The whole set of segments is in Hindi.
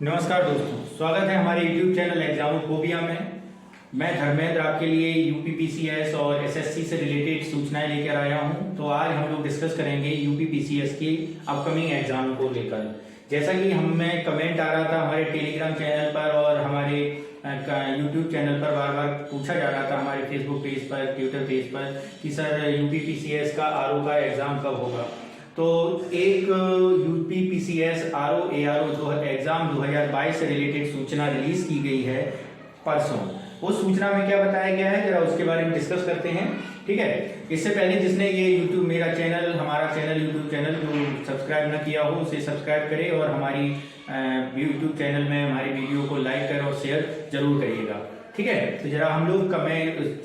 नमस्कार दोस्तों, स्वागत है हमारे YouTube चैनल एग्जामोफोबिया में। मैं धर्मेंद्र आपके लिए यूपीपीसीएस और एसएससी से रिलेटेड सूचनाएं लेकर आया हूं। तो आज हम लोग डिस्कस करेंगे यूपीपीसीएस की अपकमिंग एग्जाम को लेकर। जैसा कि हमें कमेंट आ रहा था हमारे टेलीग्राम चैनल पर और हमारे यूट्यूब चैनल पर, बार बार पूछा जा रहा था हमारे फेसबुक पेज पर, ट्विटर पेज पर कि सर यूपीपीसीएस का आरओ का एग्जाम कब होगा। तो एक यूपीपीसीएस आरओ एआरओ जो एग्जाम 2022 से रिलेटेड सूचना रिलीज की गई है परसों। उस सूचना में क्या बताया गया है, जरा उसके बारे में डिस्कस करते हैं। ठीक है, इससे पहले जिसने ये यूट्यूब मेरा चैनल, हमारा चैनल, यूट्यूब चैनल जो सब्सक्राइब न किया हो उसे सब्सक्राइब करे और हमारी यूट्यूब चैनल में हमारी वीडियो को लाइक करें और शेयर जरूर करिएगा। ठीक है, तो जरा हम लोग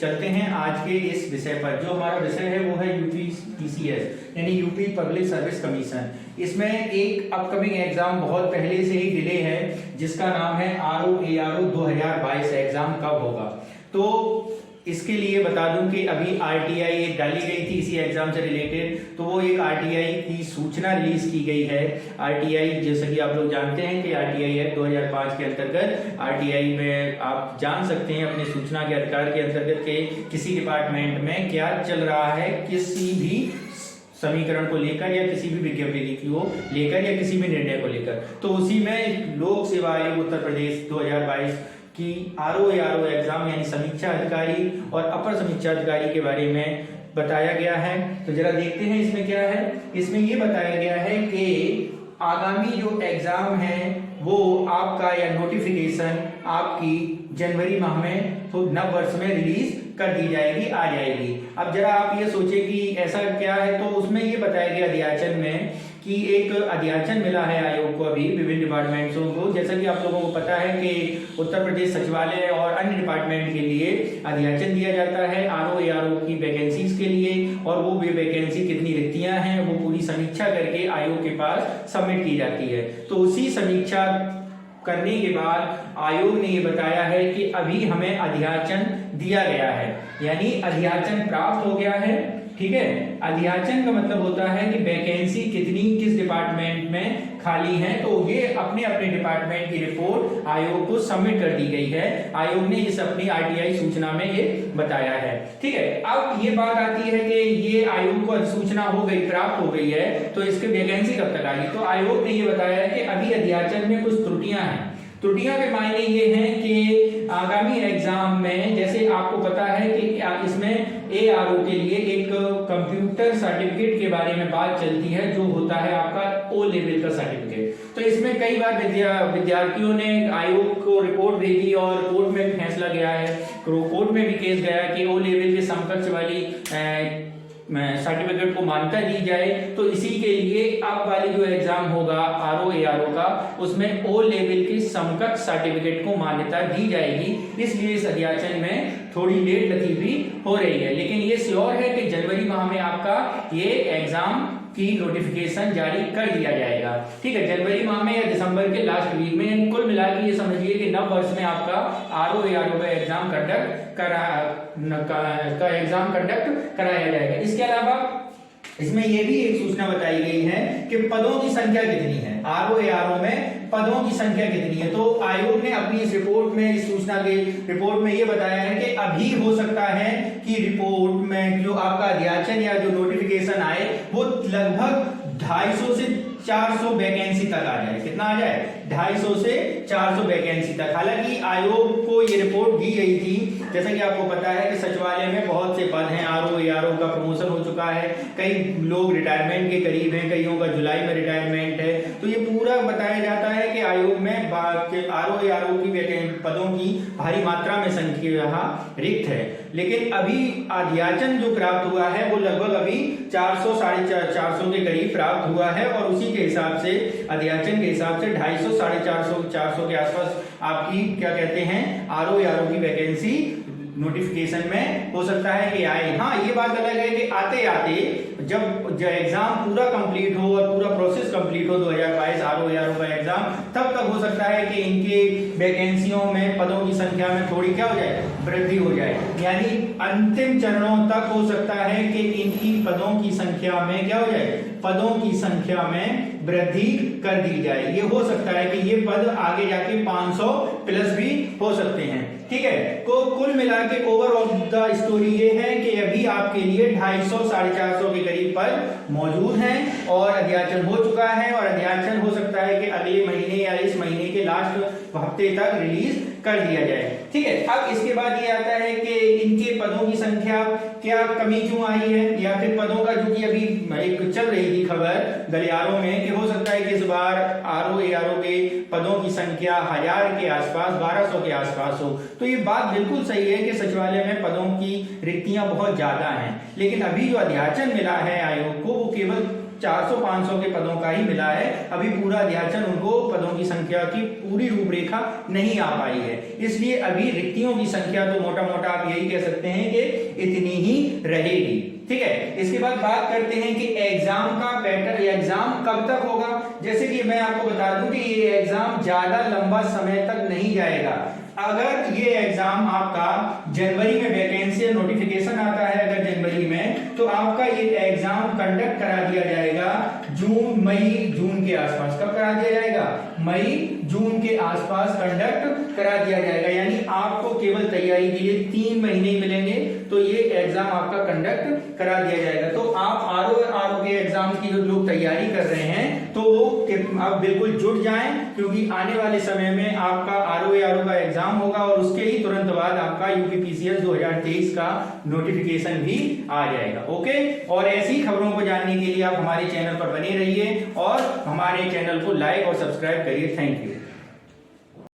चलते हैं आज के इस विषय पर। जो हमारा विषय है वो है यूपीपीसीएस यानी यूपी पब्लिक सर्विस कमीशन। इसमें एक अपकमिंग एग्जाम बहुत पहले से ही डिले है जिसका नाम है आरओ एआरओ 2022। एग्जाम कब होगा, तो इसके लिए बता दूं कि अभी आरटीआई एक डाली गई थी इसी एग्जाम से रिलेटेड। तो वो एक आरटीआई की सूचना रिलीज की गई है। आरटीआई जैसे कि आप लोग जानते हैं कि आरटीआई एक्ट 2005 के अंतर्गत आरटीआई में आप जान सकते हैं अपने सूचना के अधिकार के अंतर्गत के किसी डिपार्टमेंट में क्या चल रहा है, किसी भी समीकरण को लेकर या किसी भी विज्ञप्ति को लेकर या किसी भी निर्णय को लेकर। तो उसी में लोक सेवा आयोग उत्तर प्रदेश 2022 की आरओ एआरओ एग्जाम यानी समीक्षा अधिकारी और अपर समीक्षा अधिकारी के बारे में बताया गया है। तो जरा देखते हैं इसमें क्या है। इसमें ये बताया गया है कि आगामी जो एग्जाम है वो आपका या नोटिफिकेशन आपकी जनवरी माह में तो नव वर्ष में रिलीज कर दी जाएगी, आ जाएगी। अब जरा आप ये सोचे कि ऐसा क्या है, तो उसमें ये बताया गया अध्याचन में कि एक अध्याचन मिला है आयोग को अभी विभिन्न डिपार्टमेंट्सों को। जैसा कि आप लोगों को पता है कि उत्तर प्रदेश सचिवालय और अन्य डिपार्टमेंट के लिए अध्याचन दिया जाता है आरओ एआरओ की वैकेंसीज के लिए, और वो भी वैकेंसी कितनी रिक्तियां हैं वो पूरी समीक्षा करके आयोग के पास सबमिट की जाती है। तो उसी समीक्षा करने के बाद आयोग ने ये बताया है कि अभी हमें अध्याचन दिया गया है, यानी अध्याचन प्राप्त हो गया है। ठीक है, अध्याचन का मतलब होता है कि वैकेंसी कितनी किस डिपार्टमेंट में खाली है, तो ये अपने अपने डिपार्टमेंट की रिपोर्ट आयोग को सबमिट कर दी गई है। आयोग ने इस अपनी आरटीआई सूचना में ये बताया है। ठीक है, अब ये बात आती है कि ये आयोग को अधिसूचना हो गई, प्राप्त हो गई है, तो इसकी वैकेंसी कब तक आएगी। तो आयोग ने ये बताया है कि अभी अध्याचन में कुछ त्रुटियां हैं। त्रुटियां के मायने ये हैं कि आगामी एग्जाम में, जैसे आपको पता है कि इसमें एआरओ के लिए एक कंप्यूटर सर्टिफिकेट के बारे में बात चलती है जो होता है आपका ओ लेवल का सर्टिफिकेट। तो इसमें कई बार विद्यार्थियों ने आयोग को रिपोर्ट भेजी और कोर्ट में भी फैसला गया है, कोर्ट में भी केस गया कि ओ लेवल के समकक्ष वाली सर्टिफिकेट को मान्यता दी जाए। तो इसी के लिए अब वाली जो एग्जाम होगा आरओ एआरओ का, उसमें ओ लेवल के समकक्ष सर्टिफिकेट को मान्यता दी जाएगी। इसलिए इस अध्याचन में थोड़ी लेट लतीफी हो रही है, लेकिन ये श्योर है कि जनवरी माह में आपका ये एग्जाम की नोटिफिकेशन जारी कर दिया जाएगा। ठीक है, जनवरी माह में या दिसंबर के लास्ट वीक में, यानी कुल मिला के ये समझिए कि नव वर्ष में आपका आरओ एआरओ का एग्जाम कंडक्ट कराया जाएगा। इसके अलावा इसमें यह भी एक सूचना बताई गई है कि पदों की संख्या कितनी है, आरओ एआरओ में पदों की संख्या कितनी है। तो आयोग ने अपनी इस रिपोर्ट में, इस सूचना के रिपोर्ट में यह बताया है कि अभी हो सकता है कि रिपोर्ट में जो आपका अध्याचन या जो नोटिफिकेशन आए वो लगभग 250 से 400 वैकेंसी तक आ जाए। कितना आ जाए, 250 से 400 वैकेंसी तक। हालांकि आयोग को ये रिपोर्ट दी गई थी, जैसा कि आपको पता है कि सचिवालय में बहुत से पद हैं, आरओ एआरओ का प्रमोशन हो चुका है, कई लोग रिटायरमेंट के करीब हैं, कईयों का जुलाई में रिटायरमेंट है। तो ये पूरा बताया जाता है कि आयोग में आरओ एआरओ की पदों की भारी मात्रा में संख्या रिक्त है। लेकिन अभी अध्याचन जो प्राप्त हुआ है वो लगभग अभी 400 साढ़े 400 के करीब प्राप्त हुआ है, और उसी के हिसाब से अध्याचन के हिसाब से 250 साढ़े 400 के आसपास आपकी क्या कहते हैं आरओ एआरओ की वैकेंसी नोटिफिकेशन में हो सकता है कि आए। हाँ, ये बात अलग है कि आते आते जब एग्जाम पूरा कंप्लीट हो और पूरा प्रोसेस कंप्लीट हो 2022 आरओ एआरओ का एग्जाम, तब तक हो सकता है कि इनके वैकेंसियों में पदों की संख्या में थोड़ी क्या हो जाए, वृद्धि हो जाए। यानी अंतिम चरणों तक हो सकता है कि इनकी पदों की संख्या में क्या हो जाए, पदों की संख्या में वृद्धि कर दी जाए। ये हो सकता है कि ये पद आगे जाके 500 प्लस भी हो सकते हैं, ठीक है। तो कुल मिला के ओवरऑल द स्टोरी ये है कि अभी आपके लिए 250 450 के करीब पद मौजूद हैं और अध्याचन हो चुका है, और अध्याचन हो सकता है कि अगले महीने या इस महीने के लास्ट हफ्ते तक रिलीज कर दिया जाए, ठीक है। अब इसके बाद ये आता है कि इनके पदों की संख्या क्या कमी क्यों आई है, या फिर पदों का, जो कि अभी एक चल रही थी खबर गलियारों में कि हो सकता है कि इस बार आरओ एआरओ के पदों की संख्या 1000 के आसपास 1200 के आसपास हो। तो ये बात बिल्कुल सही है कि सचिवालय में पदों की रिक्तियां बहुत ज्यादा हैं, लेकिन अभी जो अध्याचन मिला है आयोग को वो केवल 400-500 के पदों का ही मिला है। अभी पूरा अध्याचन उनको पदों की संख्या की पूरी रूपरेखा नहीं आ पाई है, इसलिए अभी रिक्तियों की संख्या तो मोटा मोटा आप यही कह सकते हैं कि इतनी ही रहेगी, ठीक है। इसके बाद बात करते हैं कि एग्जाम का पैटर्न, एग्जाम कब तक होगा। जैसे कि मैं आपको बता दूं कि ये एग्जाम ज्यादा लंबा समय तक नहीं जाएगा। अगर ये एग्जाम आपका जनवरी में वैकेंसी नोटिफिकेशन आता है अगर जनवरी में, तो आपका ये एग्जाम कंडक्ट करा दिया जाएगा जून मई जून के आसपास। कब करा दिया जाएगा? मई जून के आसपास कंडक्ट करा दिया जाएगा, यानी आपको केवल तैयारी के लिए 3 महीने मिलेंगे, तो ये एग्जाम आपका कंडक्ट करा दिया जाएगा। तो आप आरओ के एग्जाम की जो लोग तैयारी कर रहे हैं तो वो आप बिल्कुल जुट जाएं, क्योंकि आने वाले समय में आपका आरओ का एग्जाम होगा और उसके ही तुरंत बाद आपका यूपीपीसीएस 2023 का नोटिफिकेशन भी आ जाएगा। ओके, और ऐसी खबरों को जानने के लिए आप हमारे चैनल पर बने रहिए और हमारे चैनल को लाइक और सब्सक्राइब करिए। Thank you.